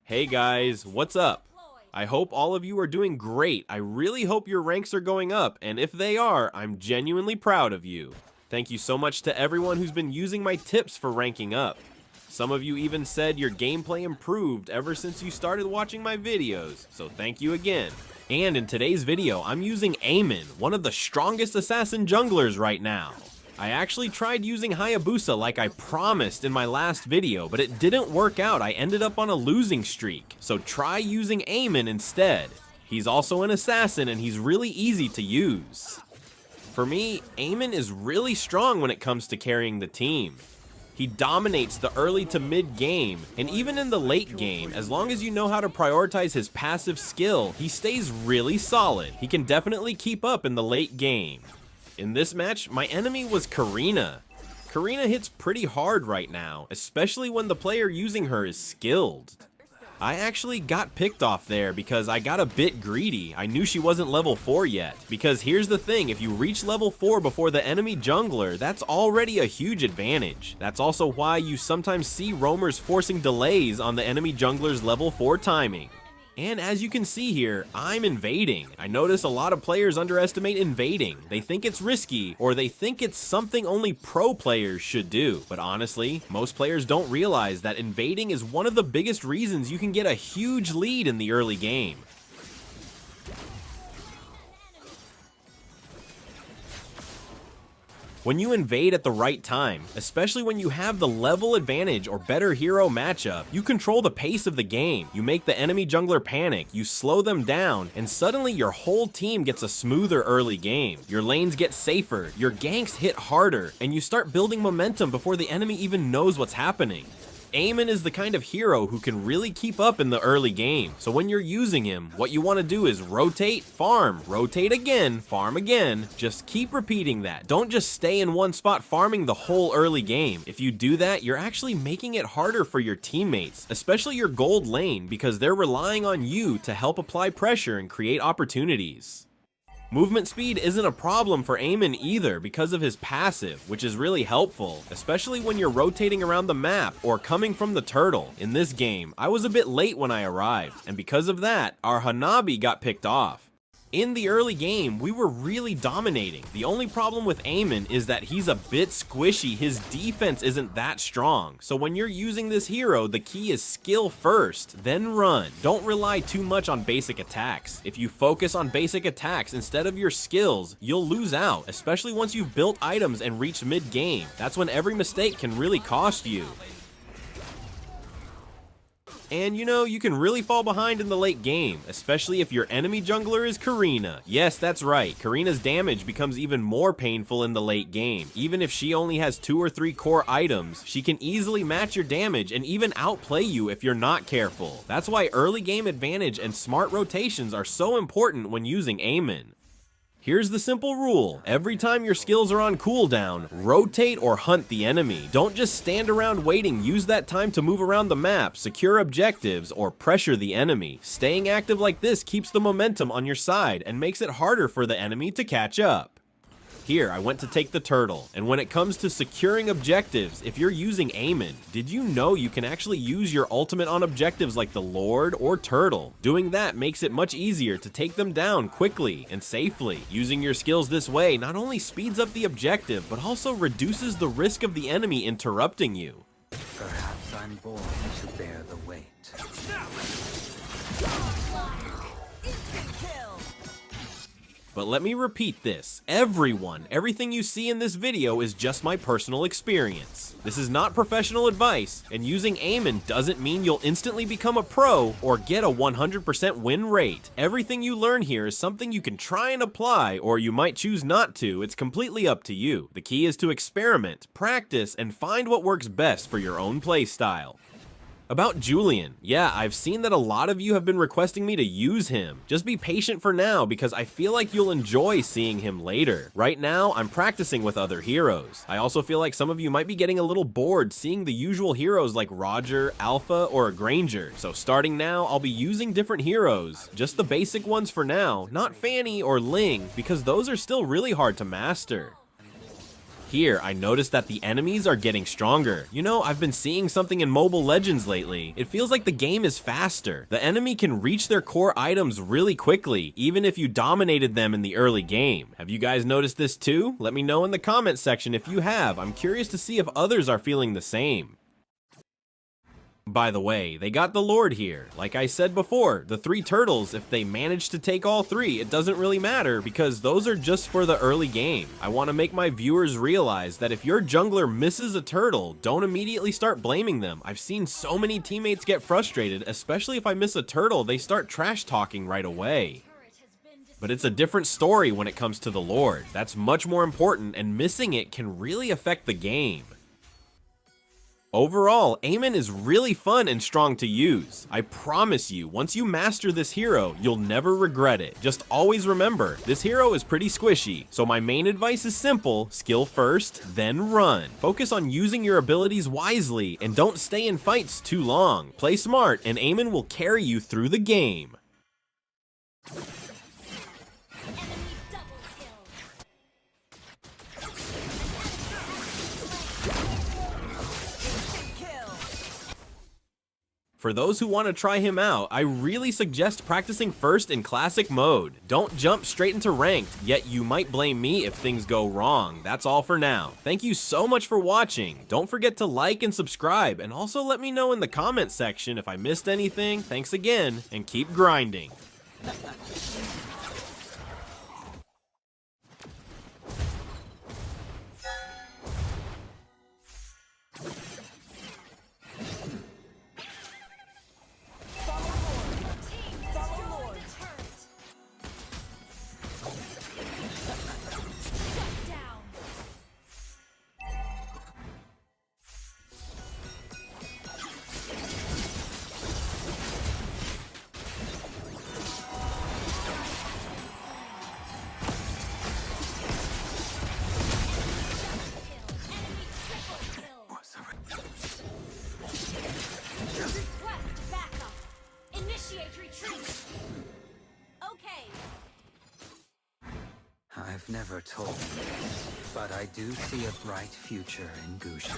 Hey guys, what's up? I hope all of you are doing great. I really hope your ranks are going up, and if they are, I'm genuinely proud of you. Thank you so much to everyone who's been using my tips for ranking up. Some of you even said your gameplay improved ever since you started watching my videos, so thank you again. And in today's video, I'm using Aean, one of the strongest assassin junglers right now. I actually tried using Hayabusa like I promised in my last video, but it didn't work out. I ended up on a losing streak, so try using Aean instead. He's also an assassin and he's really easy to use. For me, Aean is really strong when it comes to carrying the team. He dominates the early to mid game, and even in the late game, as long as you know how to prioritize his passive skill, he stays really solid. He can definitely keep up in the late game. In this match, my enemy was Karina. Karina hits pretty hard right now, especially when the player using her is skilled. I actually got picked off there because I got a bit greedy. I knew she wasn't level 4 yet. Because here's the thing, if you reach level 4 before the enemy jungler, that's already a huge advantage. That's also why you sometimes see roamers forcing delays on the enemy jungler's level 4 timing. And as you can see here, I'm invading. I notice a lot of players underestimate invading. They think it's risky, or they think it's something only pro players should do. But honestly, most players don't realize that invading is one of the biggest reasons you can get a huge lead in the early game. When you invade at the right time, especially when you have the level advantage or better hero matchup, you control the pace of the game, you make the enemy jungler panic, you slow them down, and suddenly your whole team gets a smoother early game. Your lanes get safer, your ganks hit harder, and you start building momentum before the enemy even knows what's happening. Aean is the kind of hero who can really keep up in the early game, so when you're using him, what you want to do is rotate, farm, rotate again, farm again. Just keep repeating that. Don't just stay in one spot farming the whole early game. If you do that, you're actually making it harder for your teammates, especially your gold lane, because they're relying on you to help apply pressure and create opportunities. Movement speed isn't a problem for Aean either because of his passive, which is really helpful, especially when you're rotating around the map or coming from the turtle. In this game, I was a bit late when I arrived, and because of that, our Mlbb got picked off. In the early game, we were really dominating. The only problem with Aean is that he's a bit squishy. His defense isn't that strong. So when you're using this hero, the key is skill first, then run. Don't rely too much on basic attacks. If you focus on basic attacks instead of your skills, you'll lose out, especially once you've built items and reached mid-game. That's when every mistake can really cost you. And you know, you can really fall behind in the late game, especially if your enemy jungler is Karina. Yes, that's right, Karina's damage becomes even more painful in the late game. Even if she only has 2 or 3 core items, she can easily match your damage and even outplay you if you're not careful. That's why early game advantage and smart rotations are so important when using Aean. Here's the simple rule. Every time your skills are on cooldown, rotate or hunt the enemy. Don't just stand around waiting. Use that time to move around the map, secure objectives, or pressure the enemy. Staying active like this keeps the momentum on your side and makes it harder for the enemy to catch up. Here, I went to take the turtle, and when it comes to securing objectives, if you're using Aean, did you know you can actually use your ultimate on objectives like the Lord or Turtle? Doing that makes it much easier to take them down quickly and safely. Using your skills this way not only speeds up the objective, but also reduces the risk of the enemy interrupting you. Perhaps I'm born to bear the weight. But let me repeat this. Everything you see in this video is just my personal experience. This is not professional advice, and using Aean doesn't mean you'll instantly become a pro or get a 100% win rate. Everything you learn here is something you can try and apply, or you might choose not to. It's completely up to you. The key is to experiment, practice, and find what works best for your own playstyle. About Julian, yeah, I've seen that a lot of you have been requesting me to use him. Just be patient for now because I feel like you'll enjoy seeing him later. Right now, I'm practicing with other heroes. I also feel like some of you might be getting a little bored seeing the usual heroes like Roger, Alpha, or a Granger. So starting now, I'll be using different heroes. Just the basic ones for now, not Fanny or Ling, because those are still really hard to master. Here, I noticed that the enemies are getting stronger. You know, I've been seeing something in Mobile Legends lately. It feels like the game is faster. The enemy can reach their core items really quickly, even if you dominated them in the early game. Have you guys noticed this too? Let me know in the comment section if you have. I'm curious to see if others are feeling the same. By the way, they got the Lord here. Like I said before, the 3 turtles, if they manage to take all 3, it doesn't really matter because those are just for the early game. I want to make my viewers realize that if your jungler misses a turtle, don't immediately start blaming them. I've seen so many teammates get frustrated, especially if I miss a turtle, they start trash talking right away. But it's a different story when it comes to the Lord. That's much more important, and missing it can really affect the game. Overall, Aean is really fun and strong to use. I promise you, once you master this hero, you'll never regret it. Just always remember, this hero is pretty squishy, so my main advice is simple: skill first, then run. Focus on using your abilities wisely, and don't stay in fights too long. Play smart, and Aean will carry you through the game. For those who want to try him out, I really suggest practicing first in classic mode. Don't jump straight into ranked, yet you might blame me if things go wrong. That's all for now. Thank you so much for watching. Don't forget to like and subscribe, and also let me know in the comment section if I missed anything. Thanks again, and keep grinding. I've never told you, but I do see a bright future in Gushan.